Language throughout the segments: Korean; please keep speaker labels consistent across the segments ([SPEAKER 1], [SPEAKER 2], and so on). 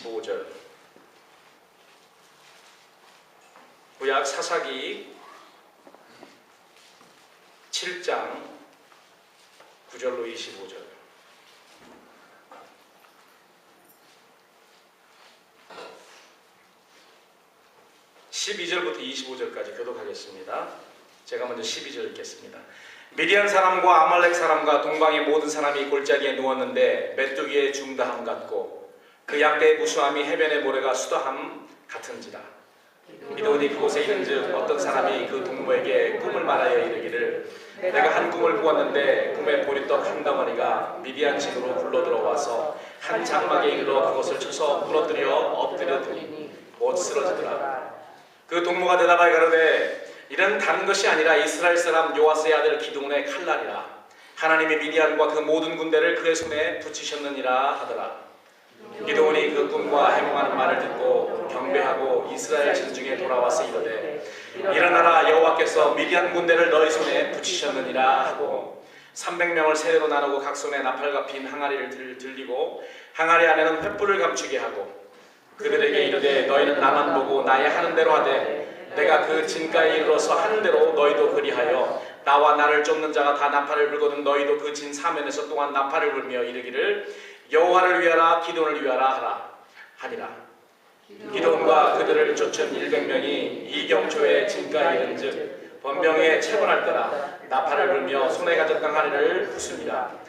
[SPEAKER 1] 25절, 구약 사사기 7장 9절로 25절. (12절부터) (25절까지) 교독하겠습니다. 제가 먼저 12절 읽겠습니다. 미디안 사람과 아말렉 사람과 동방의 모든 사람이 골짜기에 누웠는데 메뚜기의 중다함 같고 그 양떼의 무수함이 해변의 모래가 수다함 같은지라. 기드온이 그곳에 있는즉 어떤 사람이 그 동무에게 꿈을 말하여 이르기를 내가 한 꿈을 꾸었는데 꿈에 보리떡 한 덩어리가 미디안 집으로 굴러 들어와서 한 장막에 이르러 그것을 쳐서 무너뜨려 엎드려 드니 못 쓰러지더라. 그 동무가 대답하여 가로되 이는 다른 것이 아니라 이스라엘 사람 요아스의 아들 기드온의 칼날이라. 하나님이 미디안과 그 모든 군대를 그의 손에 붙이셨느니라 하더라. 기드온이 그 꿈과 해몽하는 말을 듣고 경배하고 이스라엘 진중에 돌아와서 이르되 일어나라, 여호와께서 미디안 군대를 너희 손에 붙이셨느니라 하고 300명을 세대로 나누고 각 손에 나팔과 빈 항아리를 들리고 항아리 안에는 횃불을 감추게 하고 그들에게 이르되 너희는 나만 보고 나의 하는 대로 하되 내가 그 진가에 이르러서 하는 대로 너희도 그리하여 나와 나를 쫓는 자가 다 나팔을 불거든 너희도 그 진 사면에서 또한 나팔을 불며 이르기를 여호와를 위하라, 기드온을 위하라 하니라. 기드온과 그들을 쫓은 100명이 이경초의 진가에 이른즉 번병에 채권할 때라 나팔을 불며 손에 가졌던 항아리를 부수니라.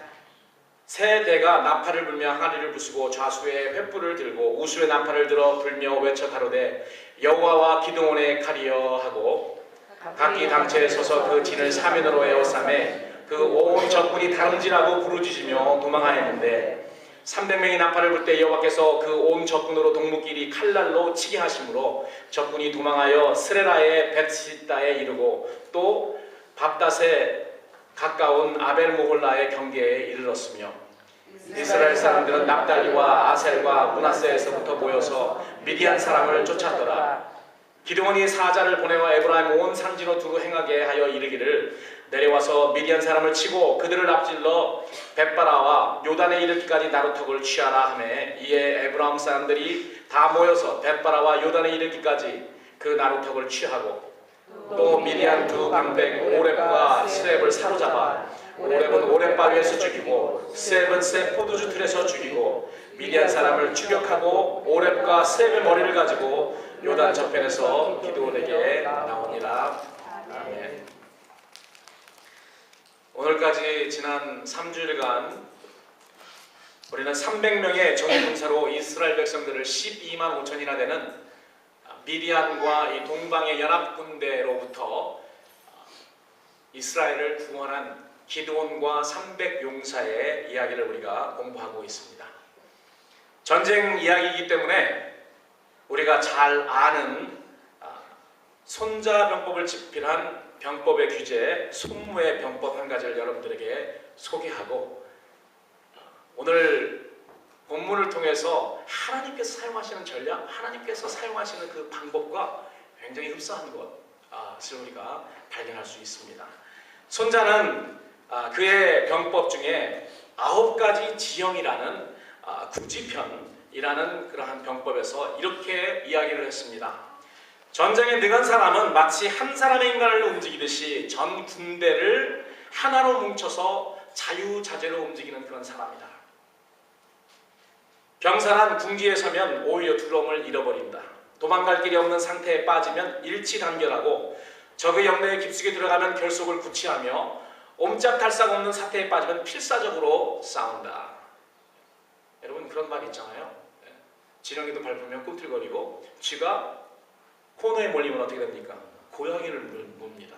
[SPEAKER 1] 세 대가 나팔을 불며 항아리를 부수고 좌수에 횃불을 들고 우수에 나팔을 들어 불며 외쳐 가로되 여호와와 기드온의 칼이여 하고 각기 당체에 서서 그 진을 사면으로 에워싸매 그 온 적군이 다름질하고 부르짖으며 도망하였는데 300명이 나팔을 불 때 여호와께서 그 온 적군으로 동무끼리 칼날로 치게 하심으로 적군이 도망하여 스레라의 벳시다에 이르고 또 밥닷에 가까운 아벨모홀라의 경계에 이르렀으며 이스라엘 사람들은 납달리와 아셀과 므낫세에서부터 모여서 미디안 사람을 쫓았더라. 기드온이 사자를 보내어 에브라임 온 산지로 두루 행하게 하여 이르기를 내려와서 미디안 사람을 치고 그들을 앞질러 벳바라와 요단에 이르기까지 나루턱을 취하라 하매 이에 에브라임 사람들이 다 모여서 벳바라와 요단에 이르기까지 그 나루턱을 취하고 또 미디안 두 방백 오렙과 스렙을 사로잡아 오렙은 오렙 바위에서 죽이고 스렙은 스렙 포도주 틀에서 죽이고 미디안 사람을 추격하고 오렙과 스렙의 머리를 가지고 요단 저편에서 기드온에게 나오니라. 아멘. 오늘까지 지난 3주일간 우리는 300명의 정예군사로 이스라엘 백성들을 12만 5천이나 되는 미디안과 이 동방의 연합군대로부터 이스라엘을 구원한 기드온과 300용사의 이야기를 우리가 공부하고 있습니다. 전쟁 이야기이기 때문에 우리가 잘 아는 손자병법을 집필한 병법의 규제, 손무의 병법 한 가지를 여러분들에게 소개하고 오늘 본문을 통해서 하나님께서 사용하시는 전략, 하나님께서 사용하시는 그 방법과 굉장히 흡사한 것을 우리가 발견할 수 있습니다. 손자는 그의 병법 중에 9가지 지형이라는 구지편이라는 그러한 병법에서 이렇게 이야기를 했습니다. 전쟁에 능한 사람은 마치 한 사람의 인간을 움직이듯이 전 군대를 하나로 뭉쳐서 자유자재로 움직이는 그런 사람이다. 병사란 궁지에 서면 오히려 두려움을 잃어버린다. 도망갈 길이 없는 상태에 빠지면 일치단결하고 적의 영내에 깊숙이 들어가면 결속을 구취하며 옴짝달싹 없는 사태에 빠지면 필사적으로 싸운다. 여러분 그런 말 있잖아요. 지렁이도 밟으면 꿈틀거리고 쥐가 코너에 몰리면 어떻게 됩니까? 고양이를 뭅니다.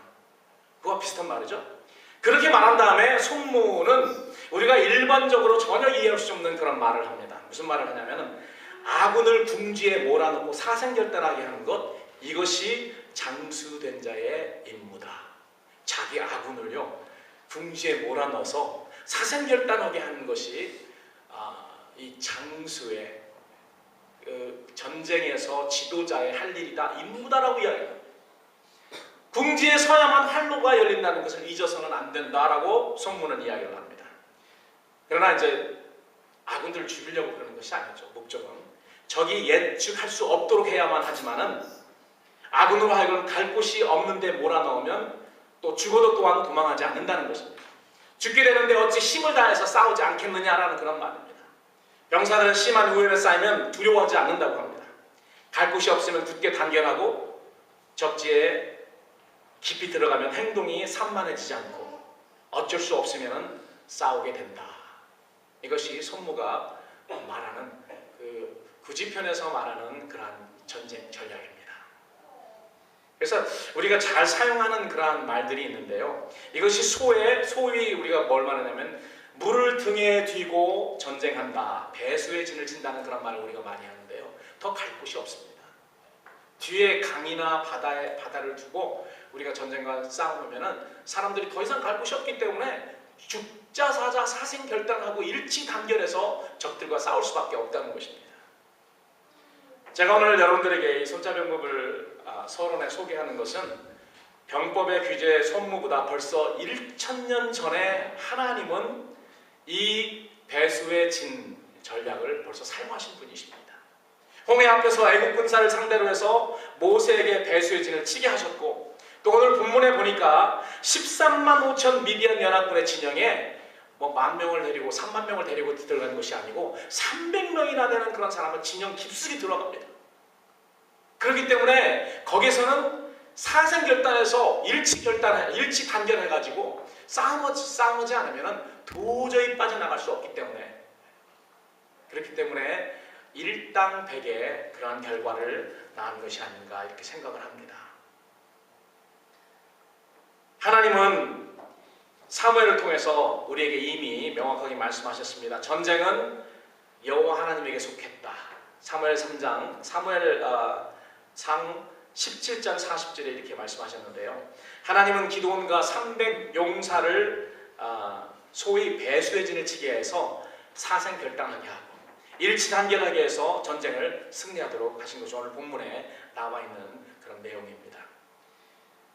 [SPEAKER 1] 그와 비슷한 말이죠. 그렇게 말한 다음에 손무는 우리가 일반적으로 전혀 이해할 수 없는 그런 말을 합니다. 무슨 말을 하냐면 아군을 궁지에 몰아넣고 사생결단하게 하는 것, 이것이 장수된 자의 임무다. 자기 아군을요 궁지에 몰아넣어서 사생결단하게 하는 것이 이 장수의 전쟁에서 지도자의 할 일이다, 임무다라고 이야기해요. 궁지에 서야만 활로가 열린다는 것을 잊어서는 안 된다라고 손무는 이야기를 합니다. 그러나 이제 아군들을 죽이려고 그러는 것이 아니죠. 목적은 적이 예측할 수 없도록 해야만 하지만은 아군으로 하여금 갈 곳이 없는데 몰아넣으면 또 죽어도 또한 도망하지 않는다는 것입니다. 죽게 되는데 어찌 힘을 다해서 싸우지 않겠느냐라는 그런 말입니다. 병사들은 심한 우열에 쌓이면 두려워하지 않는다고 합니다. 갈 곳이 없으면 굳게 단결하고 적지에 깊이 들어가면 행동이 산만해지지 않고 어쩔 수 없으면 싸우게 된다. 이것이 손무가 말하는 구지편에서 말하는 그러한 전쟁 전략입니다. 그래서 우리가 잘 사용하는 그러한 말들이 있는데요. 이것이 소위 우리가 뭘 말하냐면 물을 등에 쥐고 전쟁한다, 배수의 진을 친다는 그런 말을 우리가 많이 하는데요. 더 갈 곳이 없습니다. 뒤에 강이나 바다를 두고 우리가 전쟁과 싸우면은 사람들이 더 이상 갈 곳이 없기 때문에 죽자 사자 사생결단하고 일치단결해서 적들과 싸울 수밖에 없다는 것입니다. 제가 오늘 여러분들에게 이 손자병법을 서론에 소개하는 것은 병법의 규제 손무보다 벌써 1000년 전에 하나님은 이 배수의 진 전략을 벌써 사용하신 분이십니다. 홍해 앞에서 애국 군사를 상대로 해서 모세에게 배수의 진을 치게 하셨고, 또 오늘 본문에 보니까 13만 5천 미디안 연합군의 진영에 10,000명을 데리고 30,000명을 데리고 들어간 것이 아니고 300명이나 되는 그런 사람은 진영 깊숙이 들어갑니다. 그렇기 때문에 거기서는 사생결단에서 일치 단결해가지고 싸우지 않으면 도저히 빠져나갈 수 없기 때문에, 그렇기 때문에 일당백의 그러한 결과를 낳은 것이 아닌가 이렇게 생각을 합니다. 하나님은 사무엘을 통해서 우리에게 이미 명확하게 말씀하셨습니다. 전쟁은 여호와 하나님에게 속했다. 사무엘상 17장 40절에 이렇게 말씀하셨는데요. 하나님은 기드온과 300용사를 소위 배수의 진을 치게 해서 사생결단하게 하고 일치단결하게 해서 전쟁을 승리하도록 하신 것이 오늘 본문에 나와 있는 그런 내용입니다.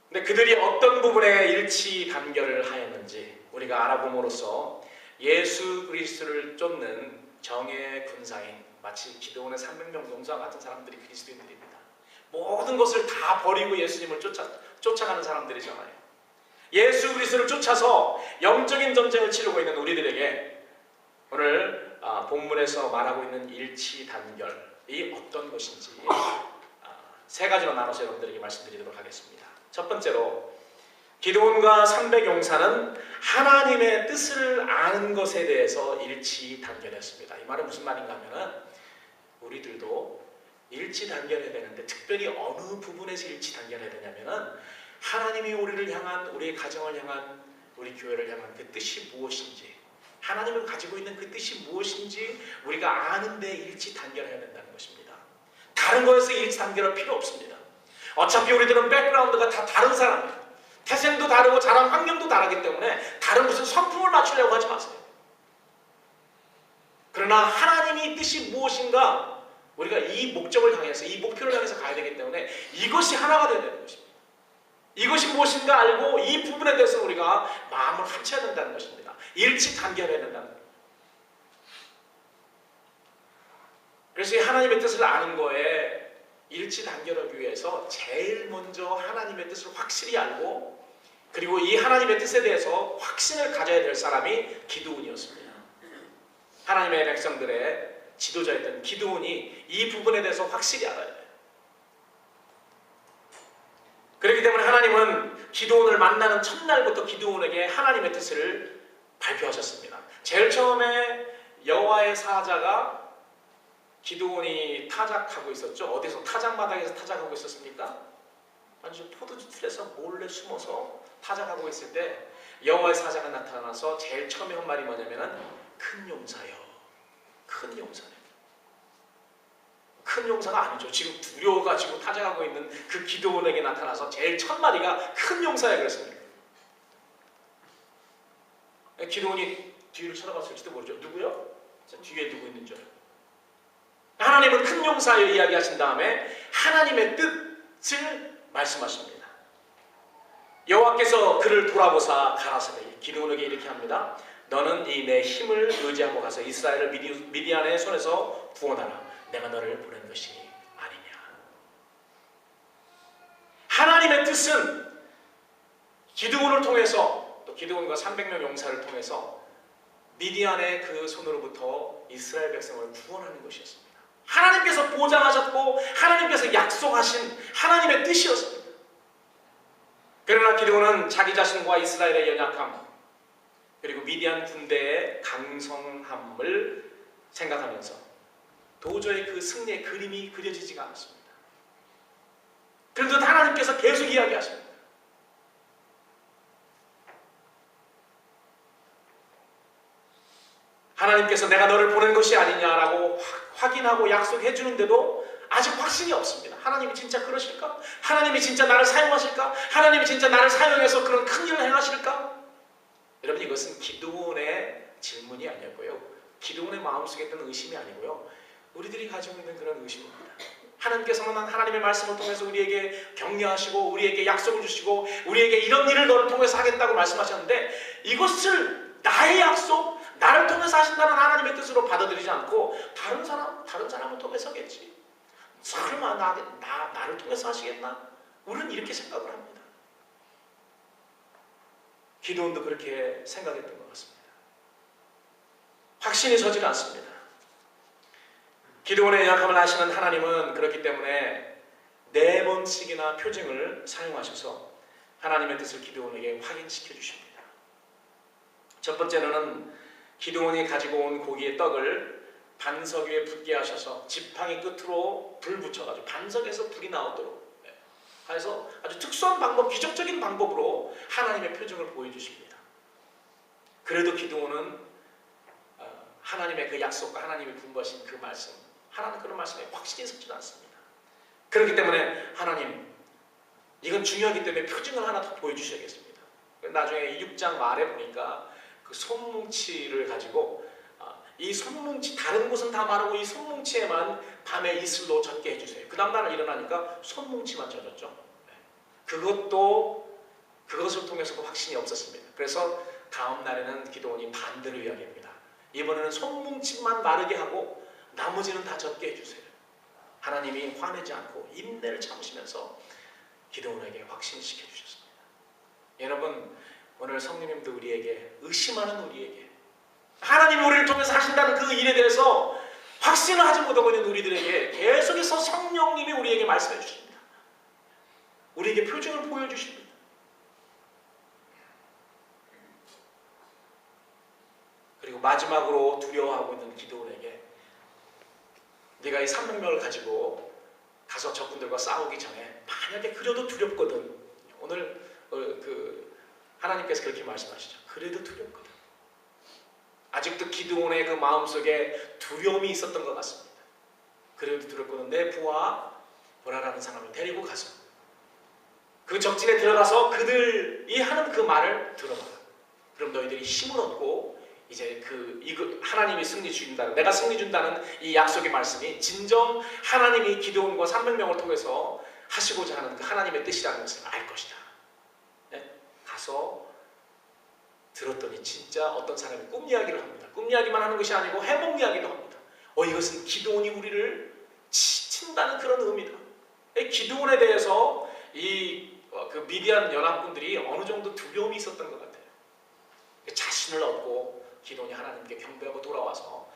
[SPEAKER 1] 근데 그들이 어떤 부분에 일치단결을 하였는지 우리가 알아봄으로써 예수 그리스도를 쫓는 정예 군사인, 마치 기드온의 300명 용사 같은 사람들이 그리스도인들입니다. 모든 것을 다 버리고 예수님을 쫓아가는 사람들이잖아요. 예수 그리스도를 쫓아서 영적인 전쟁을 치르고 있는 우리들에게 오늘 본문에서 말하고 있는 일치단결이 어떤 것인지 세 가지로 나눠서 여러분들에게 말씀드리도록 하겠습니다. 첫 번째로, 기드온과 300용사는 하나님의 뜻을 아는 것에 대해서 일치단결했습니다. 이 말은 무슨 말인가 하면은 우리들도 일치단결해야 되는데, 특별히 어느 부분에서 일치단결해야 되냐면은 하나님이 우리를 향한, 우리의 가정을 향한, 우리 교회를 향한 그 뜻이 무엇인지, 하나님을 가지고 있는 그 뜻이 무엇인지 우리가 아는데 일치단결해야 된다는 것입니다. 다른 거에서 일치단결할 필요 없습니다. 어차피 우리들은 백그라운드가 다 다른 사람이에요. 태생도 다르고 자란 환경도 다르기 때문에 다른 무슨 성품을 맞추려고 하지 마세요. 그러나 하나님의 뜻이 무엇인가, 우리가 이 목적을 향해서, 이 목표를 향해서 가야 되기 때문에 이것이 하나가 되어야 되는 것입니다. 이것이 무엇인가 알고 이 부분에 대해서 우리가 마음을 합쳐야 된다는 것입니다. 일치단결해야 된다는 것입니다. 그래서 이 하나님의 뜻을 아는 거에 일치단결하기 위해서 제일 먼저 하나님의 뜻을 확실히 알고, 그리고 이 하나님의 뜻에 대해서 확신을 가져야 될 사람이 기드온이었습니다. 하나님의 백성들의 지도자였던 기드온이 이 부분에 대해서 확실히 알아야 돼요. 그렇기 때문에 하나님은 기드온을 만나는 첫날부터 기드온에게 하나님의 뜻을 발표하셨습니다. 제일 처음에 여호와의 사자가 기드온이 타작하고 있었죠. 어디서 타작마당에서 타작하고 있었습니까? 아주 포도주 틀에서 몰래 숨어서 타작하고 있을 때 여호와의 사자가 나타나서 제일 처음에 한 말이 뭐냐면은 큰 용사요, 큰 용사요. 큰 용사가 아니죠. 지금 두려워가지고 타작하고 있는 그 기드온에게 나타나서 제일 첫 마디가 큰 용사야 그랬습니다. 기드온이 뒤를 쳐다봤을지도 모르죠. 누구요? 뒤에 누구 있는 줄 알아요. 하나님은 큰 용사여 이야기하신 다음에 하나님의 뜻을 말씀하십니다. 여호와께서 그를 돌아보사 가라사대, 기드온에게 이렇게 합니다. 너는 이 내 힘을 의지하고 가서 이스라엘을 미디안의 손에서 구원하라. 내가 너를 보낸 것이 아니냐. 하나님의 뜻은 기드온을 통해서, 또 기드온과 300명 용사를 통해서 미디안의 그 손으로부터 이스라엘 백성을 구원하는 것이었습니다. 하나님께서 보장하셨고 하나님께서 약속하신 하나님의 뜻이었습니다. 그러나 기드온은 자기 자신과 이스라엘의 연약함, 그리고 미디안 군대의 강성함을 생각하면서 도저히 그 승리의 그림이 그려지지가 않았습니다. 그런데 하나님께서 계속 이야기하십니다. 하나님께서 내가 너를 보낸 것이 아니냐라고 확인하고 약속해 주는데도 아직 확신이 없습니다. 하나님이 진짜 그러실까? 하나님이 진짜 나를 사용하실까? 하나님이 진짜 나를 사용해서 그런 큰 일을 행하실까? 여러분, 이것은 기드온의 질문이 아니었고요, 기드온의 마음속에 있던 의심이 아니고요, 우리들이 가지고 있는 그런 의심입니다. 하나님께서는 하나님의 말씀을 통해서 우리에게 격려하시고 우리에게 약속을 주시고 우리에게 이런 일을 너를 통해서 하겠다고 말씀하셨는데, 이것을 나의 약속, 나를 통해서 하신다는 하나님의 뜻으로 받아들이지 않고 다른 사람을 통해서 하겠지, 설마 나를 통해서 하시겠나? 우리는 이렇게 생각을 합니다. 기드온도 그렇게 생각했던 것 같습니다. 확신이 서지가 않습니다. 기드온의 약함을 아시는 하나님은 그렇기 때문에 4번씩이나 표징을 사용하셔서 하나님의 뜻을 기드온에게 확인시켜 주십니다. 첫 번째로는 기드온이 가지고 온 고기의 떡을 반석 위에 붙게 하셔서 지팡이 끝으로 불 붙여가지고 반석에서 불이 나오도록 해서 아주 특수한 방법, 기적적인 방법으로 하나님의 표징을 보여주십니다. 그래도 기드온은 하나님의 그 약속과 하나님이 분부하신 그 말씀, 하나님 그런 말씀에 확신이 섰지 않습니다. 그렇기 때문에 하나님, 이건 중요하기 때문에 표징을 하나 더 보여주셔야겠습니다. 나중에 6장 말에 보니까 그 손뭉치를 가지고 이 손뭉치, 다른 곳은 다 마르고 이 손뭉치에만 밤에 이슬로 젖게 해주세요. 그 다음날 일어나니까 손뭉치만 젖었죠. 그것을 통해서도 확신이 없었습니다. 그래서 다음 날에는 기드온이 반대로 이야기합니다. 이번에는 손뭉치만 마르게 하고 나머지는 다 젖게 해주세요. 하나님이 화내지 않고 인내를 참으시면서 기드온에게 확신시켜 주셨습니다. 여러분, 오늘 성령님도 우리에게, 의심하는 우리에게, 하나님이 우리를 통해서 하신다는 그 일에 대해서 확신을 하지 못하고 있는 우리들에게 계속해서 성령님이 우리에게 말씀해 주십니다. 우리에게 표징을 보여주십니다. 그리고 마지막으로 두려워하고 있는 기드온에게, 네가 이 300명을 가지고 가서 적군들과 싸우기 전에 만약에 그래도 두렵거든, 오늘 하나님께서 그렇게 말씀하시죠. 그래도 두렵거든. 아직도 기드온의 그 마음속에 두려움이 있었던 것 같습니다. 그래도 두렵거든, 내 부하 보라라는 사람을 데리고 가서 그 적진에 들어가서 그들이 하는 그 말을 들어봐라. 그럼 너희들이 힘을 얻고 이제 하나님이 승리 준다는, 내가 승리 준다는 이 약속의 말씀이 진정 하나님이 기드온과 300명을 통해서 하시고자 하는 그 하나님의 뜻이라는 것을 알 것이다. 네? 가서 들었더니 진짜 어떤 사람이 꿈 이야기를 합니다. 꿈 이야기만 하는 것이 아니고 해몽 이야기도 합니다. 이것은 기드온이 우리를 친다는 그런 의미다. 기드온에 대해서 그 미디안 연합군들이 어느 정도 두려움이 있었던 것 같아요. 자신을 얻고 기드온이 하나님께 경배하고 돌아와서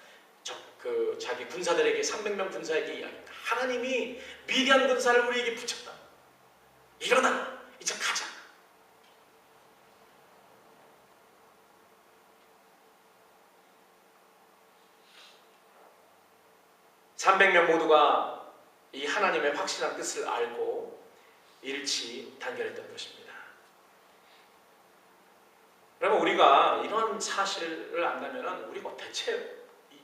[SPEAKER 1] 자기 군사들에게, 300명 군사에게 이야기합니다. 하나님이 미디안 군사를 우리에게 붙였다. 일어나, 이제 가자. (300명) 모두가 이 하나님의 확실한 뜻을 알고 일치단결했던 것입니다. 그러면 우리가 이런 사실을 안다면 우리가 대체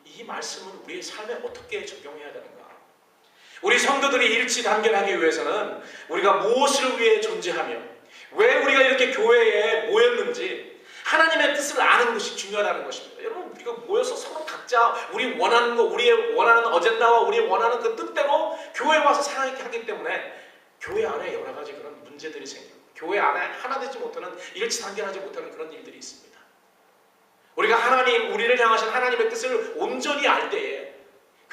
[SPEAKER 1] 이 말씀을 우리의 삶에 어떻게 적용해야 되는가? 우리 성도들이 일치단결하기 위해서는 우리가 무엇을 위해 존재하며 왜 우리가 이렇게 교회에 모였는지 하나님의 뜻을 아는 것이 중요하다는 것입니다. 여러분, 우리가 모여서 서로 각자 우리 원하는 거, 우리의 원하는 어젠다와 우리의 원하는 그 뜻대로 교회에 와서 살아가기 때문에 교회 안에 여러 가지 그런 문제들이 생기고 교회 안에 하나 되지 못하는, 일치단결하지 못하는 그런 일들이 있습니다. 우리가 우리를 향하신 하나님의 뜻을 온전히 알 때에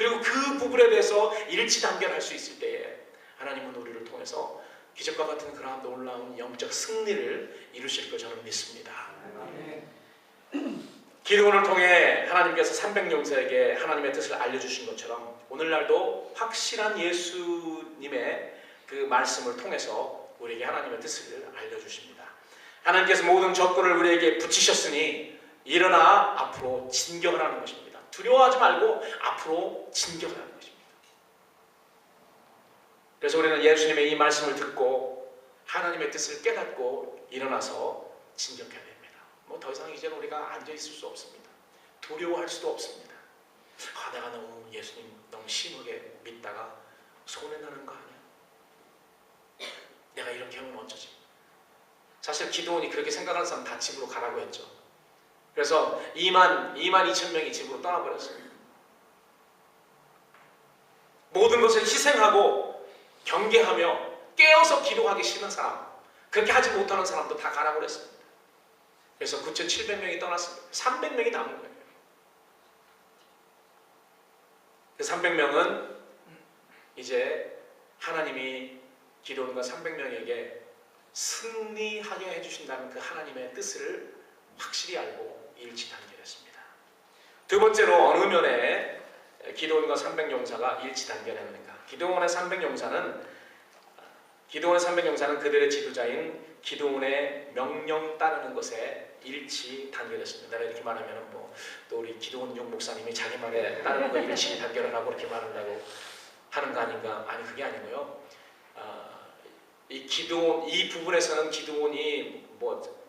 [SPEAKER 1] 그리고 그 부분에 대해서 일치단결할 수 있을 때에 하나님은 우리를 통해서 기적과 같은 그러한 놀라운 영적 승리를 이루실 걸 저는 믿습니다. 기도원을 통해 하나님께서 300용사에게 하나님의 뜻을 알려주신 것처럼 오늘날도 확실한 예수님의 그 말씀을 통해서 우리에게 하나님의 뜻을 알려주십니다. 하나님께서 모든 적군을 우리에게 붙이셨으니 일어나 앞으로 진격을 하는 것입니다. 두려워하지 말고 앞으로 진격을 하는 것입니다. 그래서 우리는 예수님의 이 말씀을 듣고 하나님의 뜻을 깨닫고 일어나서 진격해야 됩니다. 뭐 더 이상 이제는 우리가 앉아 있을 수 없습니다. 두려워할 수도 없습니다. 내가 너무 예수님 너무 심하게 믿다가 손해나는 거 아니야? 내가 이렇게 하면 어쩌지? 사실 기도원이 그렇게 생각하는 사람 다 집으로 가라고 했죠. 그래서 2만 2천 명이 집으로 떠나버렸어요. 모든 것을 희생하고 경계하며 깨어서 기도하기 싫은 사람, 그렇게 하지 못하는 사람도 다 가라고 그랬습니다. 그래서 9,700명이 떠났습니다. 300명이 남은 거예요. 그 300명은 이제 하나님이 기도원과 300명에게 승리하게 해주신다는 그 하나님의 뜻을 확실히 알고 일치단결했습니다. 두 번째로 어느 면에 기도원과 300용사가 일치단결했는가? 기도원의 300용사는 그들의 지도자인 기도원의 명령 따르는 것에 일치 단결했습니다. 내가 이렇게 말하면 또 우리 기도원 용 목사님이 자기 말에 따르는 거 일치 단결을 하고 이렇게 말한다고 하는 거 아닌가? 아니, 그게 아니고요. 이 부분에서는 기도원이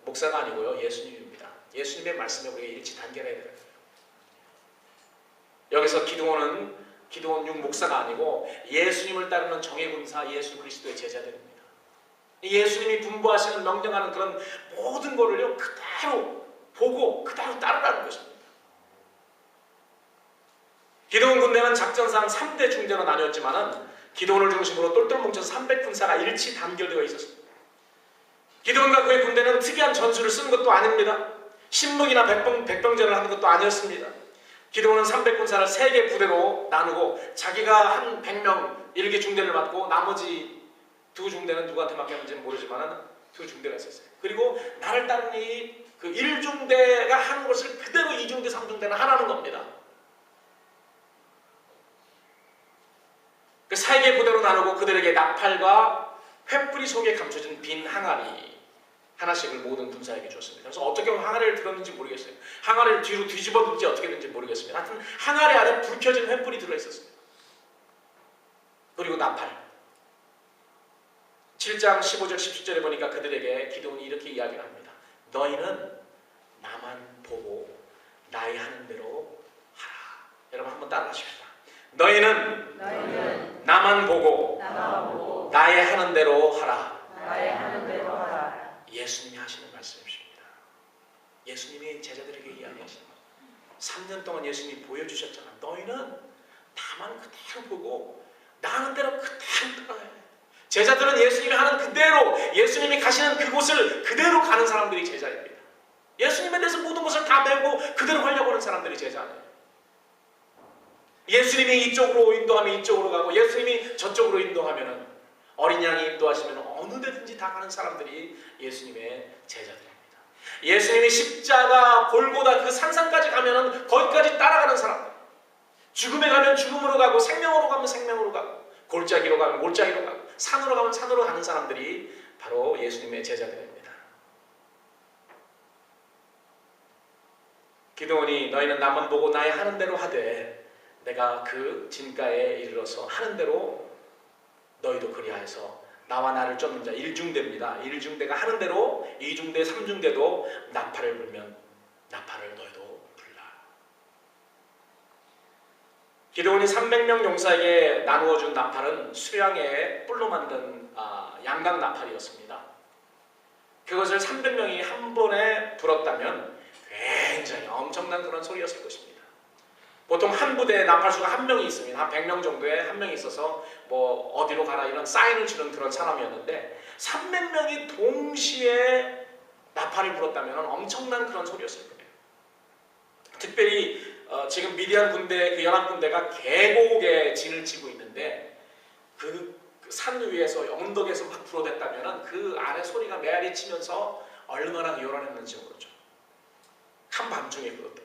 [SPEAKER 1] 목사가 아니고요, 예수님입니다. 예수님의 말씀에 우리가 일치 단결해야 돼요. 여기서 기도원은 기도원 용 목사가 아니고 예수님을 따르는 정예군사 예수 그리스도의 제자들입니다. 예수님이 분부하시는 명령하는 그런 모든 것을요 그대로 보고 그대로 따르라는 것입니다. 기도원 군대는 작전상 3대 중대로 나뉘었지만은 기도원을 중심으로 똘똘 뭉쳐서 300군사가 일치 단결되어 있었습니다. 기도원과 그의 군대는 특이한 전술을 쓰는 것도 아닙니다. 신문이나 백병전을 하는 것도 아니었습니다. 기도원은 300군사를 3개 부대로 나누고 자기가 한 100명 1개 중대를 맡고 나머지 2중대는 누구한테 맡겼는지는 모르지만 2중대가 있었어요. 그리고 나를 따르는 그 1중대가 하는 것을 그대로 2중대, 3중대는 하라는 겁니다. 그 3개 부대로 나누고 그들에게 나팔과 횃불이 속에 감춰진 빈 항아리 하나씩을 모든 군사에게 줬습니다. 그래서 어떻게 항아리를 들었는지 모르겠어요. 항아리를 뒤로 뒤집어든지 어떻게 된지 모르겠습니다. 하여튼 항아리 안에 불 켜진 횃불이 들어있었습니다. 그리고 나팔. 7장 15절 17절에 보니까 그들에게 기도원이 이렇게 이야기를 합니다. 너희는 나만 보고 나의 하는 대로 하라. 여러분 한번 따라하십시다. 너희는 나만 보고 나의 하는 대로 하라. 예수님이 하시는 말씀이십니다. 예수님이 제자들에게 이야기하시는 것. 3년 동안 예수님이 보여주셨잖아. 너희는 나만 그대로 보고 나 하는 대로 그대로 따라야 해. 제자들은 예수님이 하는 그대로 예수님이 가시는 그곳을 그대로 가는 사람들이 제자입니다. 예수님에 대해서 모든 것을 다 배우고 그대로 하려고 하는 사람들이 제자예요. 예수님이 이쪽으로 인도하면 이쪽으로 가고 예수님이 저쪽으로 인도하면 어린 양이 인도하시면 어느 데든지 다 가는 사람들이 예수님의 제자들입니다. 예수님이 십자가 골고다 그 산상까지 가면 거기까지 따라가는 사람, 죽음에 가면 죽음으로 가고 생명으로 가면 생명으로 가고 골짜기로 가면 골짜기로 가고 산으로 가면 산으로 가는 사람들이 바로 예수님의 제자들입니다. 기도원이 너희는 나만 보고 나의 하는 대로 하되 내가 그 진가에 이르러서 하는 대로 너희도 그리하여서 나와 나를 쫓는 자 1중대입니다. 1중대가 하는 대로 2중대, 3중대도 나팔을 불면 나팔을 너희도 불라. 기도원이 300명 용사에게 나누어준 나팔은 수량의 뿔로 만든 양각 나팔이었습니다. 그것을 300명이 한 번에 불었다면 굉장히 엄청난 그런 소리였을 것입니다. 보통 한 부대에 나팔수가 한 명이 있습니다. 한 100명 정도에 한 명이 있어서 어디로 가라 이런 사인을 주는 그런 사람이었는데 300명이 동시에 나팔을 불었다면 엄청난 그런 소리였을 거예요. 특별히 지금 미디안 군대, 그 연합 군대가 계곡에 진을 치고 있는데 그 산 위에서 언덕에서 막 불어댔다면 그 안에 소리가 메아리 치면서 얼마나 요란했는지 모르죠. 한밤중에 그것도.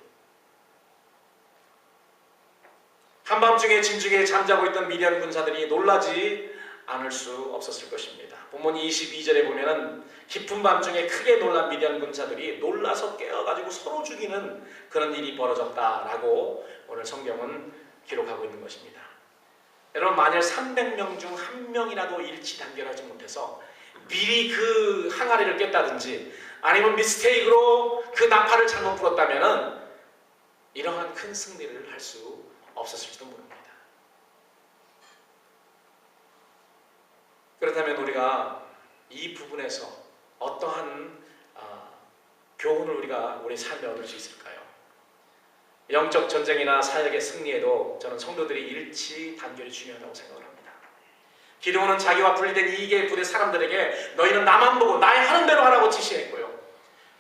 [SPEAKER 1] 한밤중에 진중에 잠자고 있던 미디안 군사들이 놀라지 않을 수 없었을 것입니다. 본문 22절에 보면은 깊은 밤중에 크게 놀란 미디안 군사들이 놀라서 깨어가지고 서로 죽이는 그런 일이 벌어졌다라고 오늘 성경은 기록하고 있는 것입니다. 여러분, 만일 300명 중 1명이라도 일치 단결하지 못해서 미리 그 항아리를 깼다든지 아니면 미스테이크로 그 나팔을 잘못 불었다면은 이러한 큰 승리를 할 수 없었을지도 모릅니다. 그렇다면 우리가 이 부분에서 어떠한 교훈을 우리가 우리 삶에 얻을 수 있을까요? 영적 전쟁이나 사역의 승리에도 저는 성도들이 일치 단결이 중요하다고 생각을 합니다. 기드온은 자기와 분리된 이익의 부대 사람들에게 너희는 나만 보고 나의 하는 대로 하라고 지시했고요.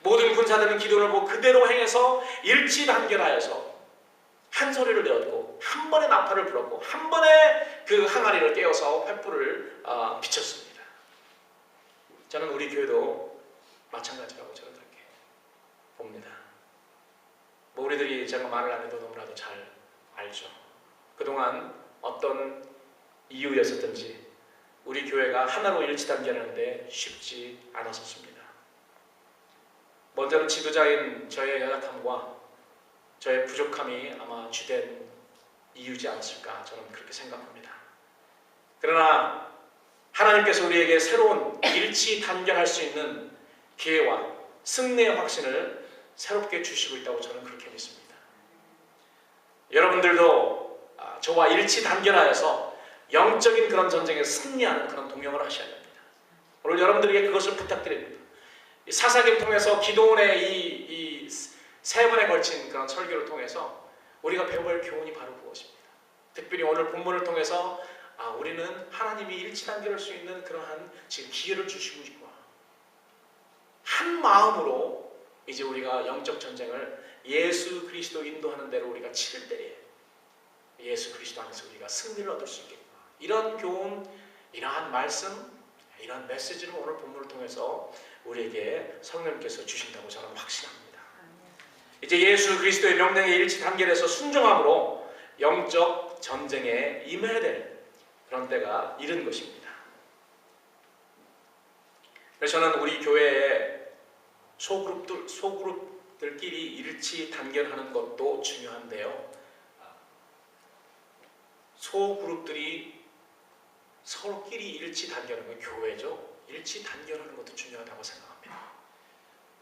[SPEAKER 1] 모든 군사들은 기드온을 보고 그대로 행해서 일치 단결하여서 한 소리를 내었고 한 번에 나팔을 불었고 한 번에 그 항아리를 깨어서 횃불을 비쳤습니다. 저는 우리 교회도 마찬가지라고 저는 그렇게 봅니다. 우리들이 제가 말을 안 해도 너무나도 잘 알죠. 그동안 어떤 이유였었든지 우리 교회가 하나로 일치 단결하는데 쉽지 않았었습니다. 먼저는 지도자인 저의 연약함과 저의 부족함이 아마 주된 이유지 않았을까 저는 그렇게 생각합니다. 그러나 하나님께서 우리에게 새로운 일치 단결할 수 있는 기회와 승리의 확신을 새롭게 주시고 있다고 저는 그렇게 믿습니다. 여러분들도 저와 일치 단결하여서 영적인 그런 전쟁에 승리하는 그런 동역을 하셔야 됩니다. 오늘 여러분들에게 그것을 부탁드립니다. 이 사사기를 통해서 기도원의 이 세 번에 걸친 그런 설교를 통해서 우리가 배워야 할 교훈이 바로 그것입니다. 특별히 오늘 본문을 통해서 우리는 하나님이 일치 단결할 수 있는 그러한 지금 기회를 주시고 있구나. 한 마음으로 이제 우리가 영적 전쟁을 예수 그리스도 인도하는 대로 우리가 치를 때에 예수 그리스도 안에서 우리가 승리를 얻을 수 있겠구나. 이런 교훈, 이러한 말씀, 이런 메시지를 오늘 본문을 통해서 우리에게 성령님께서 주신다고 저는 확신합니다. 이제 예수 그리스도의 명령에 일치 단결해서 순종함으로 영적 전쟁에 임해야 될 그런 때가 이른 것입니다. 그래서 저는 우리 교회의 소그룹들끼리 일치 단결하는 것도 중요한데요. 소그룹들이 서로끼리 일치 단결하는 건 교회죠. 일치 단결하는 것도 중요하다고 생각합니다.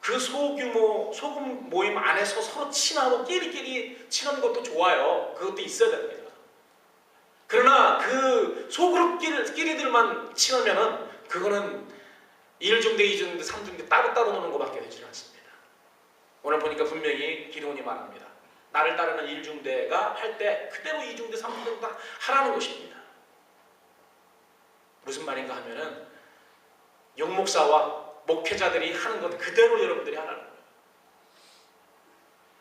[SPEAKER 1] 그 소규모 소금 모임 안에서 서로 친하고 끼리끼리 친한 것도 좋아요. 그것도 있어야 됩니다. 그러나 그 소그룹끼리들만 친하면은 그거는 1중대, 2중대, 3중대 따로따로 노는 것밖에 되지 않습니다. 오늘 보니까 분명히 기도원이 말합니다. 나를 따르는 1중대가 할 때 그대로 2중대, 3중대가 하라는 것입니다. 무슨 말인가 하면은 영목사와 목회자들이 하는 것 그대로 여러분들이 하라는 거예요.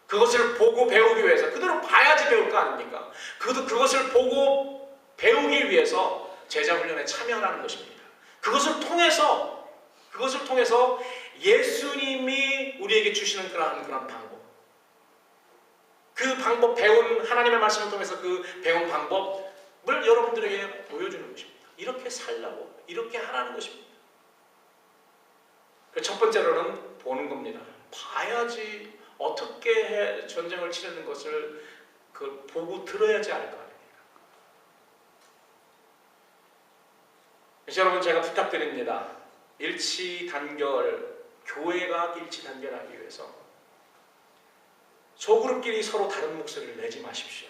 [SPEAKER 1] 그것을 보고 배우기 위해서 그대로 봐야지 배울 거 아닙니까? 그것을 보고 배우기 위해서 제자 훈련에 참여하라는 것입니다. 그것을 통해서 예수님이 우리에게 주시는 그런 방법, 그 방법 배운 하나님의 말씀을 통해서 그 배운 방법을 여러분들에게 보여주는 것입니다. 이렇게 살라고, 이렇게 하라는 것입니다. 첫 번째로는 보는 겁니다. 봐야지 어떻게 전쟁을 치르는 것을 그걸 보고 들어야지 알 거 아닙니까? 그래서 여러분 제가 부탁드립니다. 일치 단결, 교회가 일치 단결하기 위해서 소그룹끼리 서로 다른 목소리를 내지 마십시오.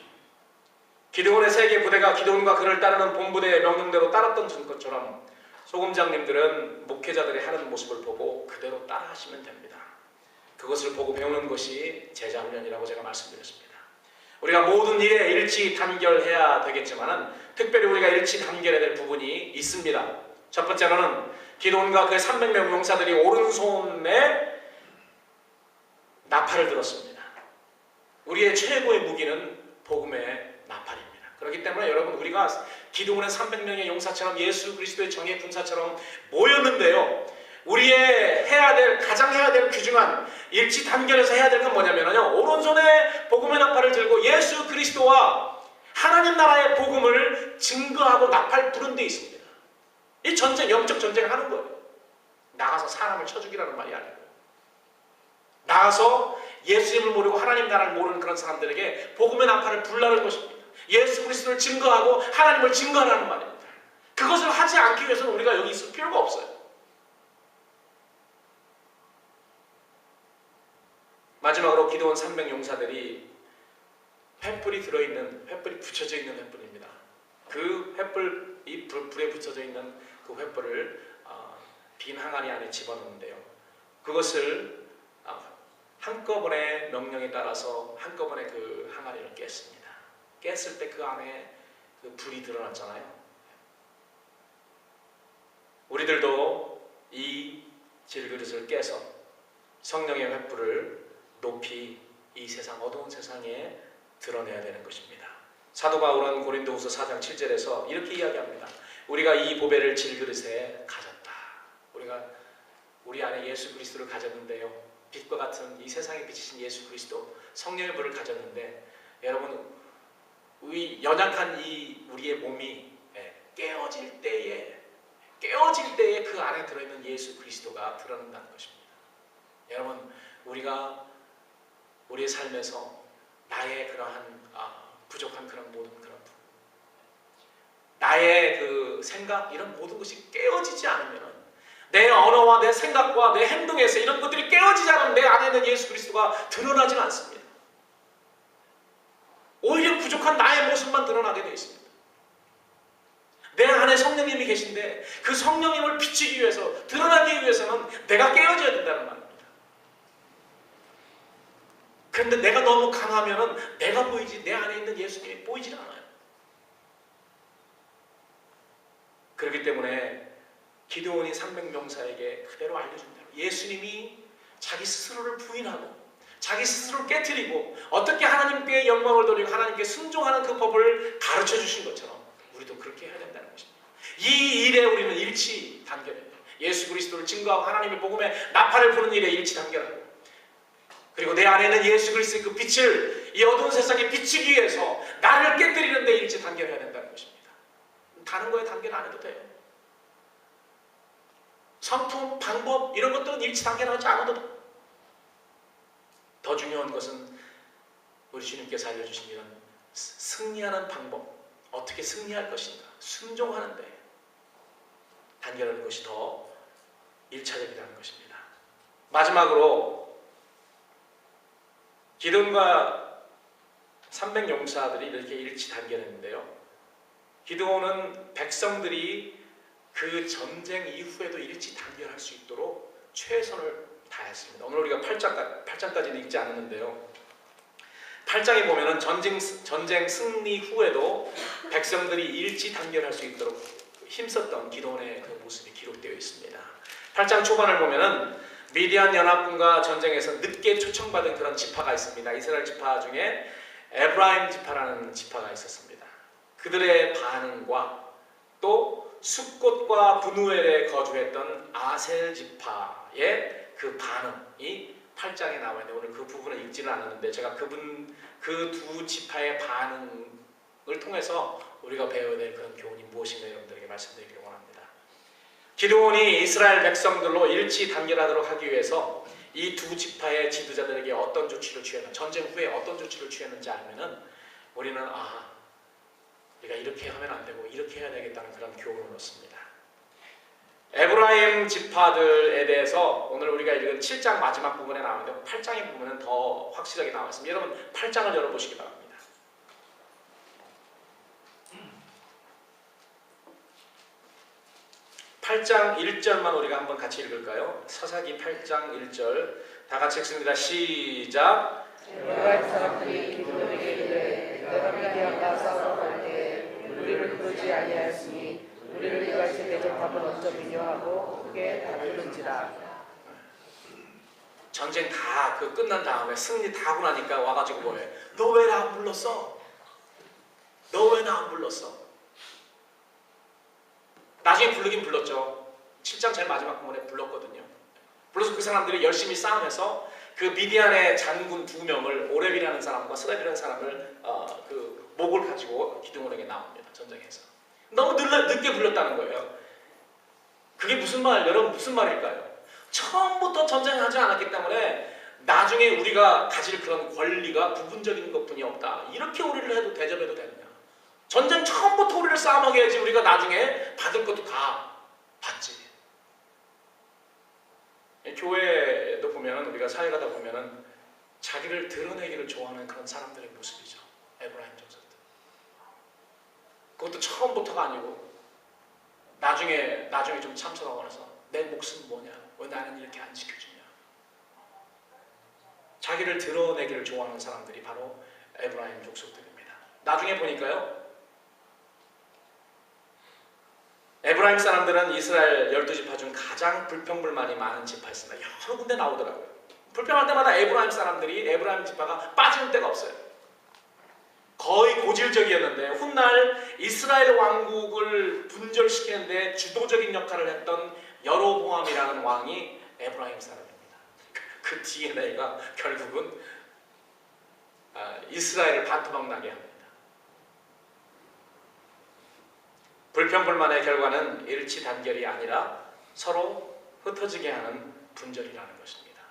[SPEAKER 1] 기드온의 세계 부대가 기드온과 그를 따르는 본부대의 명령대로 따랐던 것처럼 소금장님들은 목회자들이 하는 모습을 보고 그대로 따라하시면 됩니다. 그것을 보고 배우는 것이 제자훈련이라고 제가 말씀드렸습니다. 우리가 모든 일에 일치 단결해야 되겠지만 특별히 우리가 일치 단결해야 될 부분이 있습니다. 첫 번째로는 기드온과 그 300명 용사들이 오른손에 나팔을 들었습니다. 우리의 최고의 무기는 복음의 나팔입니다. 그렇기 때문에 여러분, 우리가 기도원의 300명의 용사처럼 예수 그리스도의 정예 군사처럼 모였는데요, 우리의 가장 해야 될 귀중한 일치 단결해서 해야 될 건 뭐냐면요, 오른손에 복음의 나팔을 들고 예수 그리스도와 하나님 나라의 복음을 증거하고 나팔 부는 데 있습니다. 이 전쟁, 영적 전쟁을 하는 거예요. 나가서 사람을 쳐 죽이라는 말이 아니고, 나가서 예수님을 모르고 하나님 나라를 모르는 그런 사람들에게 복음의 나팔을 불라는 것입니다. 예수 그리스도를 증거하고 하나님을 증거하라는 말입니다. 그것을 하지 않기 위해서는 우리가 여기 있을 필요가 없어요. 마지막으로 기도원 300 용사들이 횃불이 붙여져 있는 횃불입니다. 그 횃불, 이 불에 붙여져 있는 그 횃불을 빈 항아리 안에 집어넣는데요, 그것을 한꺼번에 명령에 따라서 한꺼번에 그 항아리를 깼습니다. 깼을 때 그 안에 그 불이 드러났잖아요. 우리들도 이 질그릇을 깨서 성령의 횃불을 높이 이 세상, 어두운 세상에 드러내야 되는 것입니다. 사도 바울은 고린도후서 4장 7절에서 이렇게 이야기합니다. 우리가 이 보배를 질그릇에 가졌다. 우리가 우리 안에 예수 그리스도를 가졌는데요, 빛과 같은 이 세상에 비치신 예수 그리스도, 성령의 불을 가졌는데, 여러분, 우리 연약한 이 우리의 몸이 깨어질 때에 그 안에 들어있는 예수 그리스도가 드러난다는 것입니다. 여러분, 우리가 우리의 삶에서 나의 그러한 부족한 그런 모든 그런 부분, 나의 그 생각, 이런 모든 것이 깨어지지 않으면, 내 언어와 내 생각과 내 행동에서 이런 것들이 깨어지지 않으면 내 안에 있는 예수 그리스도가 드러나지 않습니다. 오히려 부족한 나의 모습만 드러나게 되어 있습니다. 내 안에 성령님이 계신데 그 성령님을 비추기 위해서, 드러나기 위해서는 내가 깨어져야 된다는 말입니다. 그런데 내가 너무 강하면은 내가 보이지, 내 안에 있는 예수님이 보이질 않아요. 그렇기 때문에 기드온이 300명사에게 그대로 알려준 대로 예수님이 자기 스스로를 부인하고 자기 스스로를 깨트리고 어떻게 하나님께 영광을 돌리고 하나님께 순종하는 그 법을 가르쳐 주신 것처럼 우리도 그렇게 해야 된다는 것입니다. 이 일에 우리는 일치 단결해야 돼요. 예수 그리스도를 증거하고 하나님의 복음에 나팔을 부는 일에 일치 단결하고, 그리고 내 안에는 예수 그리스도의 그 빛을 이 어두운 세상에 비추기 위해서 나를 깨뜨리는 데 일치 단결해야 된다는 것입니다. 다른 거에 단결 안 해도 돼요. 성품, 방법, 이런 것들은 일치 단결하지 않아도 돼요. 더 중요한 것은 우리 주님께서 알려주신 이런 승리하는 방법, 어떻게 승리할 것인가, 순종하는 데 단결하는 것이 더 일차적이라는 것입니다. 마지막으로 기드온과 300 용사들이 이렇게 일치 단결했는데요, 기드온은 백성들이 그 전쟁 이후에도 일치 단결할 수 있도록 최선을 다했습니다. 오늘 우리가 8장까지는 읽지 않았는데요, 8장에 보면은 전쟁 승리 후에도 백성들이 일치 단결할 수 있도록 힘썼던 기드온의 그 모습이 기록되어 있습니다. 8장 초반을 보면은 미디안 연합군과 전쟁에서 늦게 초청받은 그런 지파가 있습니다. 이스라엘 지파 중에 에브라임 지파라는 지파가 있었습니다. 그들의 반응과 또 숫곳과 브누엘에 거주했던 아셀 지파의 그 반응이 8장에 나와 있는데, 오늘 그 부분을 읽지는 않았는데 제가 그 두 지파의 반응을 통해서 우리가 배워야 될 그런 교훈이 무엇인가 여러분들에게 말씀드리기 원합니다. 기드온이 이스라엘 백성들로 일치 단결하도록 하기 위해서 이 두 지파의 지도자들에게 어떤 조치를 취했는지, 전쟁 후에 어떤 조치를 취했는지 알면은 우리는 우리가 이렇게 하면 안 되고 이렇게 해야 되겠다는 그런 교훈을 얻습니다. 에브라임 지파들에 대해서 오늘 우리가 읽은 7장 마지막 부분에 나오는데 8장의 부분은 더 확실하게 나와 있습니다. 여러분 8장을 열어보시기 바랍니다. 8장 1절만 우리가 한번 같이 읽을까요? 사사기 8장 1절 다 같이 읽습니다. 시작.
[SPEAKER 2] 에브라임 사람들이 기드온에게 이르되 너가 미디안과 싸우러 갈 때 우리를 부르지 아니하였으니 우리를 이같이 대접함은 어쩌 미뇨하고 크게 다투는지라.
[SPEAKER 1] 전쟁 다 끝난 다음에 승리 다 하고 나니까 와가지고 뭐해? 너 왜 나 안 불렀어? 너 왜 나 안 불렀어? 나중에 부르긴 불렀죠. 7장 제일 마지막 부분에 불렀거든요. 불러서 그 사람들이 열심히 싸움해서 그 미디안의 장군 2명을 오렙이라는 사람과 스렙이라는 사람을 그 목을 가지고 기드온에게 나옵니다. 전쟁에서. 너무 늦게 불렀다는 거예요. 그게 여러분 무슨 말일까요? 처음부터 전쟁하지 않았기 때문에 나중에 우리가 가질 그런 권리가 부분적인 것뿐이 없다. 이렇게 우리를 해도 대접해도 되느냐? 전쟁 처음부터 우리를 싸움하게 해야지 우리가 나중에 받을 것도 다 받지. 교회도 보면 우리가 사회 가다 보면은 자기를 드러내기를 좋아하는 그런 사람들의 모습이죠. 에브라임 족속들. 그것도 처음부터가 아니고 나중에 좀 참석하고 나서 내 몫은 뭐냐? 왜 나는 이렇게 안 지켜주냐? 자기를 드러내기를 좋아하는 사람들이 바로 에브라임 족속들입니다. 나중에 보니까요. 에브라임 사람들은 이스라엘 12지파 중 가장 불평불만이 많은 지파였습니다. 여러 군데 나오더라고요. 불평할 때마다 에브라임 지파가 빠지는 때가 없어요. 거의 고질적이었는데 훗날 이스라엘 왕국을 분절시키는데 주도적인 역할을 했던 여로보암이라는 왕이 에브라임 사람입니다. 그 DNA가 결국은 이스라엘을 반토막 나게 합니다. 불평불만의 결과는 일치단결이 아니라 서로 흩어지게 하는 분절이라는 것입니다.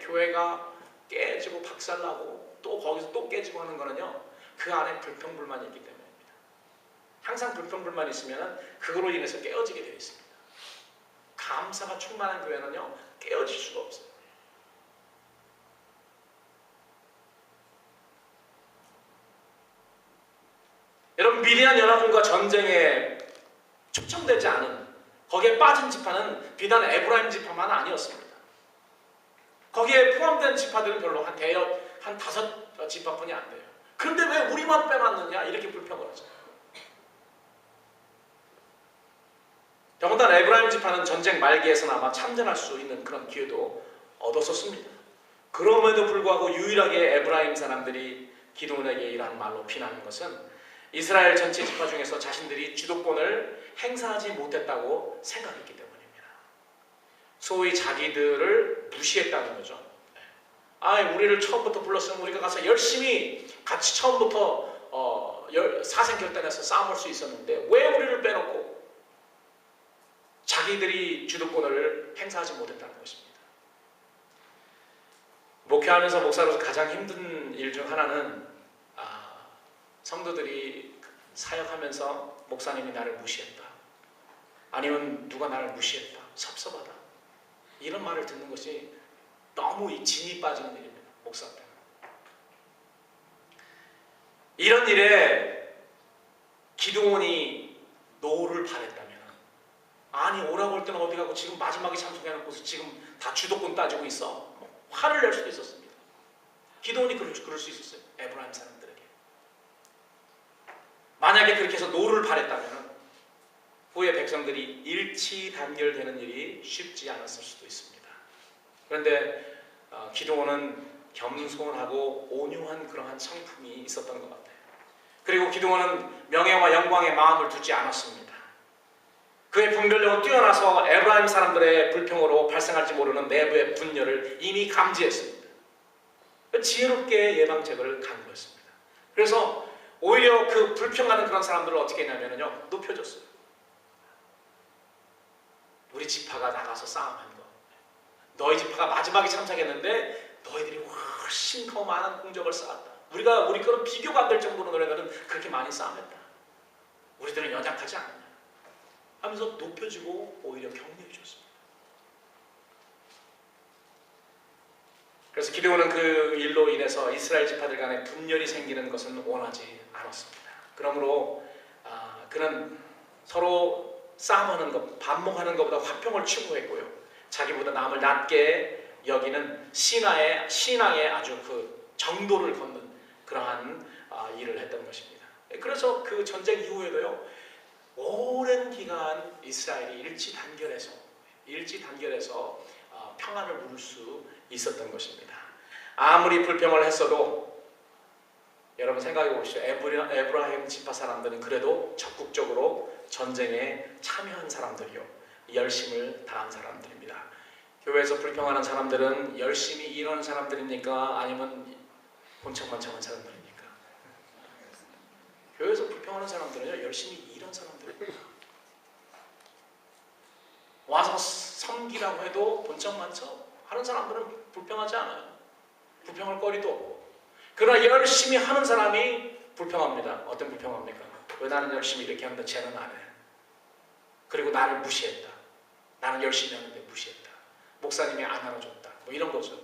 [SPEAKER 1] 교회가 깨지고 박살나고 또 거기서 또 깨지고 하는 거는요, 그 안에 불평불만이 있기 때문입니다. 항상 불평불만이 있으면 그거로 인해서 깨어지게 되어 있습니다. 감사가 충만한 교회는요, 깨어질 수가 없어요. 여러분, 미디안 연합군과 전쟁에 초청되지 않은, 거기에 빠진 지파는 비단 에브라임 지파만 아니었습니다. 거기에 포함된 지파들은 별로 한 5지파뿐이 안 돼요. 그런데 왜 우리만 빼놨느냐? 이렇게 불평을 하죠. 더군다나 에브라임 지파는 전쟁 말기에서나마 참전할 수 있는 그런 기회도 얻었었습니다. 그럼에도 불구하고 유일하게 에브라임 사람들이 기드온에게 이러한 말로 비난하는 것은 이스라엘 전체 지파 중에서 자신들이 주도권을 행사하지 못했다고 생각했기 때문입니다. 소위 자기들을 무시했다는 거죠. 우리를 처음부터 불렀으면 우리가 가서 열심히 같이 처음부터 사생결단해서 싸움할 수 있었는데 왜 우리를 빼놓고 자기들이 주도권을 행사하지 못했다는 것입니다. 목회하면서 목사로서 가장 힘든 일 중 하나는 성도들이 사역하면서 목사님이 나를 무시했다, 아니면 누가 나를 무시했다, 섭섭하다, 이런 말을 듣는 것이 너무 진이 빠지는 일입니다. 목사한테. 이런 일에 기드온이 노를 바랬다면, 아니 오라고 할 때는 어디 가고 지금 마지막에 참석해놓고서 지금 다 주도권 따지고 있어, 화를 낼 수도 있었습니다. 기드온이 그럴 수 있었어요. 에브라임 사람들에게. 만약에 그렇게 해서 노를 바랬다면 후에 백성들이 일치 단결되는 일이 쉽지 않았을 수도 있습니다. 그런데 기드온은 겸손하고 온유한 그러한 성품이 있었던 것 같아요. 그리고 기드온은 명예와 영광에 마음을 두지 않았습니다. 그의 분별력은 뛰어나서 에브라임 사람들의 불평으로 발생할지 모르는 내부의 분열을 이미 감지했습니다. 지혜롭게 예방책을 간 거였습니다. 그래서 오히려 그 불평하는 그런 사람들을 어떻게 했냐면요, 높여줬어요. 우리 지파가 나가서 싸움한 거, 너희 지파가 마지막에 참석했는데 너희들이 훨씬 더 많은 공적을 쌓았다. 우리 그런 비교가 안 될 정도로 너희들은 그렇게 많이 싸움했다. 우리들은 연약하지 않느냐 하면서 높여주고 오히려 격려해 줬습니다. 그래서 기드온은 그 일로 인해서 이스라엘 지파들 간에 분열이 생기는 것은 원하지 않았습니다. 그러므로 그는 서로 싸움하는 것, 반목하는 것보다 화평을 추구했고요. 자기보다 남을 낮게 여기는 신앙의 아주 그 정도를 걷는 그러한 일을 했던 것입니다. 그래서 그 전쟁 이후에도요, 오랜 기간 이스라엘이 일치 단결해서 평안을 누릴 수 있었던 것입니다. 아무리 불평을 했어도 여러분 생각해 보십시오. 에브라임 지파 사람들은 그래도 적극적으로 전쟁에 참여한 사람들이요, 열심을 다한 사람들입니다. 교회에서 불평하는 사람들은 열심히 일하는 사람들입니까? 아니면 본청만청한 사람들입니까? 교회에서 불평하는 사람들은요, 열심히 일하는 사람들입니다. 와서 섬기라고 해도 본청만청 하는 사람들은 불평하지 않아요. 불평할 거리도 없고. 그러나 열심히 하는 사람이 불평합니다. 어떤 불평합니까? 왜 나는 열심히 이렇게 하는데 쟤는 안 해? 그리고 나를 무시했다. 나는 열심히 하는데 무시했다. 목사님이 안 알아줬다. 뭐 이런 거죠.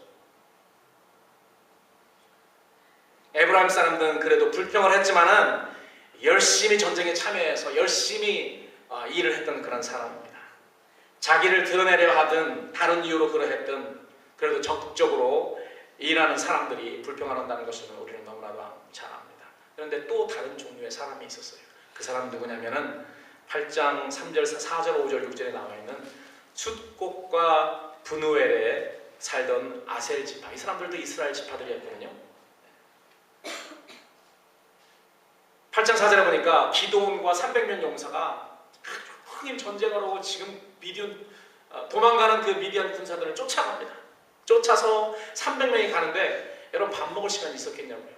[SPEAKER 1] 에브라임 사람들은 그래도 불평을 했지만은 열심히 전쟁에 참여해서 열심히 일을 했던 그런 사람입니다. 자기를 드러내려 하든 다른 이유로 그러했든 그래도 적극적으로 일하는 사람들이 불평을 한다는 것을 우리는 너무나도 잘 압니다. 그런데 또 다른 종류의 사람이 있었어요. 그 사람은 누구냐면은 8장 3절, 4절, 5절, 6절에 나와 있는 숫곡과 브누엘에 살던 아셀 지파. 이 사람들도 이스라엘 지파들이었거든요. 8장 4절에 보니까 기드온과 300명 용사가 흑인 전쟁하러 지금 도망가는 그 미디안 군사들을 쫓아갑니다. 쫓아서 300명이 가는데 여러분 밥 먹을 시간이 있었겠냐고요.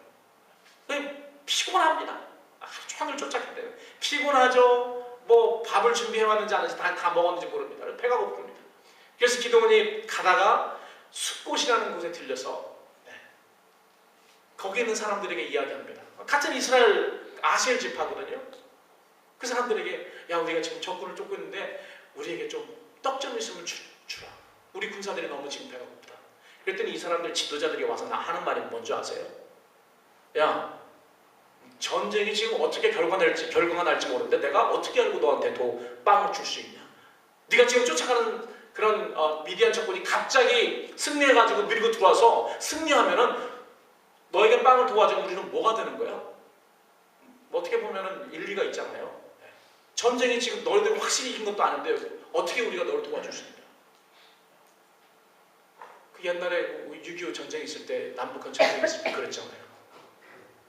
[SPEAKER 1] 피곤합니다. 하루 종일 쫓았기 때문에 피곤하죠. 뭐 밥을 준비해왔는지 안 했는지 다 먹었는지 모릅니다. 배가 고픕니다. 그래서 기드온이 가다가 숫곳이라는 곳에 들려서 거기 있는 사람들에게 이야기합니다. 같은 이스라엘 아셀 지파거든요. 그 사람들에게 야, 우리가 지금 적군을 쫓고 있는데 우리에게 좀 떡 좀 있으면 주라. 우리 군사들이 너무 지금 배가 고프다. 그랬더니 이 사람들 지도자들이 와서 나 하는 말이 뭔지 아세요? 야, 전쟁이 지금 어떻게 결과가 날지 모르는데 내가 어떻게 알고 너한테 빵을 줄 수 있냐? 네가 지금 쫓아가는 그런 미디안 적군이 갑자기 승리해가지고 밀고 들어와서 승리하면은 너에게 빵을 도와주면 우리는 뭐가 되는 거야? 어떻게 보면은 일리가 있잖아요. 전쟁이 지금 너희들 확실히 이긴 것도 아닌데 어떻게 우리가 너를 도와줄 수 있냐? 그 옛날에 6.25 전쟁 있을 때, 남북한 전쟁 있을 때 그랬잖아요.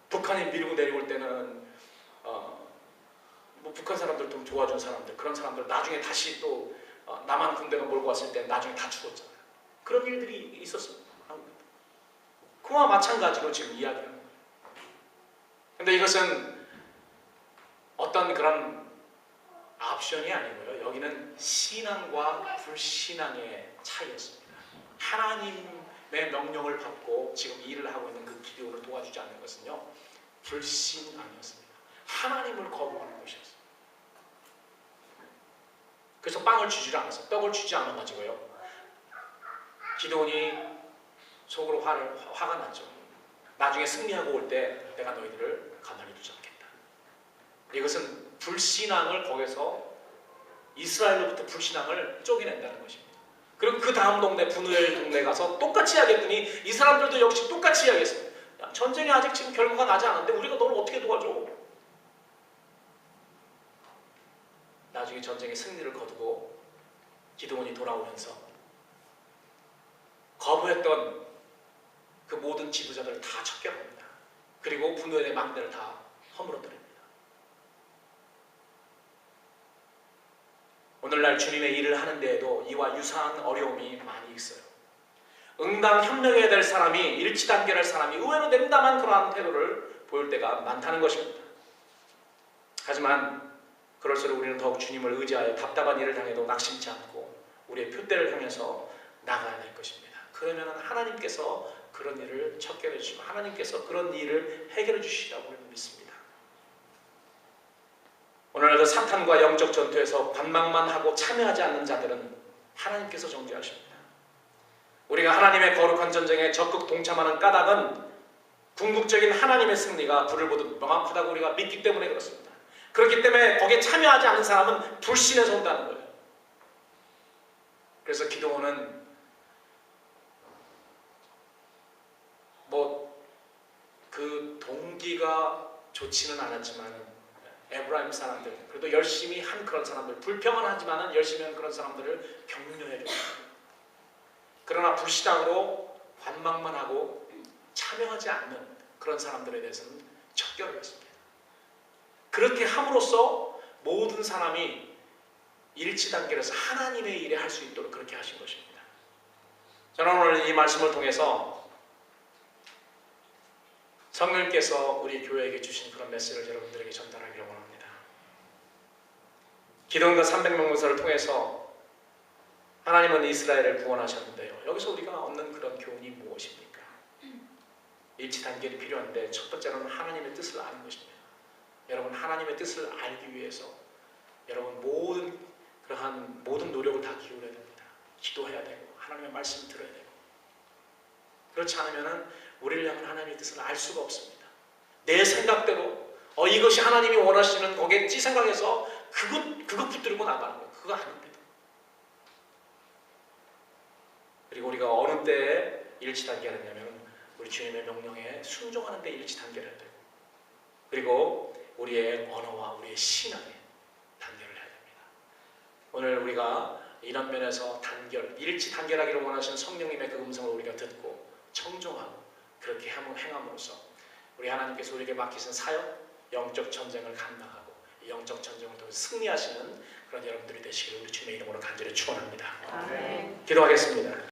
[SPEAKER 1] 북한이 밀고 내려올 때는 뭐 북한 사람들 좀 도와준 사람들, 그런 사람들 나중에 다시 또 남한 군대가 몰고 왔을 때 나중에 다 죽었잖아요. 그런 일들이 있었습니다. 그와 마찬가지로 지금 이야기하는 거예요. 근데 이것은 어떤 그런 옵션이 아니고요. 여기는 신앙과 불신앙의 차이였습니다. 하나님의 명령을 받고 지금 일을 하고 있는 그 기드온을 도와주지 않는 것은요, 불신앙이었습니다. 하나님을 거부하는 것이었습니다. 그래서 빵을 주지 않았어요. 떡을 주지 않아가지고요. 기드온이 속으로 화가 났죠. 나중에 승리하고 올 때 내가 너희들을 가만히 두지 않겠다. 이것은 불신앙을 거기서 이스라엘로부터 불신앙을 쪼개낸다는 것입니다. 그리고 그 다음 동네 브누엘 동네 가서 똑같이 이야기했더니 이 사람들도 역시 똑같이 이야기했어요. 야, 전쟁이 아직 지금 결과가 나지 않았는데 우리가 너를 어떻게 도와줘? 나중에 전쟁의 승리를 거두고 기드온이 돌아오면서 거부했던 그 모든 지도자들을 다 척결합니다. 그리고 브누엘의 망대를 다 허물어뜨립니다. 오늘날 주님의 일을 하는 데에도 이와 유사한 어려움이 많이 있어요. 응당 협력해야 될 사람이, 일치단결할 사람이 의외로 냉담한 그러한 태도를 보일 때가 많다는 것입니다. 하지만 그럴수록 우리는 더욱 주님을 의지하여 답답한 일을 당해도 낙심치 않고 우리의 표대를 향해서 나가야 될 것입니다. 그러면 하나님께서 그런 일을 척결해 주시고 하나님께서 그런 일을 해결해 주시라고 우리는 믿습니다. 오늘날도 사탄과 영적 전투에서 관망만 하고 참여하지 않는 자들은 하나님께서 정죄하십니다. 우리가 하나님의 거룩한 전쟁에 적극 동참하는 까닭은 궁극적인 하나님의 승리가 불을 보듯 명확하다고 우리가 믿기 때문에 그렇습니다. 그렇기 때문에 거기에 참여하지 않은 사람은 불신에서 온다는 거예요. 그래서 기드온은 그 동기가 좋지는 않았지만 에브라임 사람들, 그래도 열심히 한 그런 사람들, 불평은 하지만 열심히 한 그런 사람들을 격려해 줍니다. 그러나 불신앙으로 관망만 하고 참여하지 않는 그런 사람들에 대해서는 척결을 했습니다. 그렇게 함으로써 모든 사람이 일치 단계로서 하나님의 일에 할 수 있도록 그렇게 하신 것입니다. 저는 오늘 이 말씀을 통해서 성령께서 우리 교회에게 주신 그런 메시지를 여러분들에게 전달하기를 원합니다. 기도원과 300명문서를 통해서 하나님은 이스라엘을 구원하셨는데요. 여기서 우리가 얻는 그런 교훈이 무엇입니까? 일치 단계이 필요한데 첫 번째로는 하나님의 뜻을 아는 것입니다. 여러분, 하나님의 뜻을 알기 위해서 여러분 모든 노력을 다 기울여야 됩니다. 기도해야 되고 하나님의 말씀을 들어야 되고, 그렇지 않으면 우리를 향한 하나님의 뜻을 알 수가 없습니다. 내 생각대로 이것이 하나님이 원하시는 거겠지 생각해서 그것 붙들고 나가는 거예요. 그거 아닙니다. 그리고 우리가 어느 때에 일치 단계를 했냐면 우리 주님의 명령에 순종하는 데 일치 단계를 해야 되고, 그리고 우리의 언어와 우리의 신앙에 단계를 해야 됩니다. 오늘 우리가 이런 면에서 일치 단결하기를 원하시는 성령님의 그 음성을 우리가 듣고 청종하고 그렇게 행함으로써 우리 하나님께서 우리에게 맡기신 사역, 영적 전쟁을 감당하고 이 영적 전쟁을 통해 승리하시는 그런 여러분들이 되시기를 우리 주님의 이름으로 간절히 축원합니다.
[SPEAKER 2] 아멘.
[SPEAKER 1] 기도하겠습니다.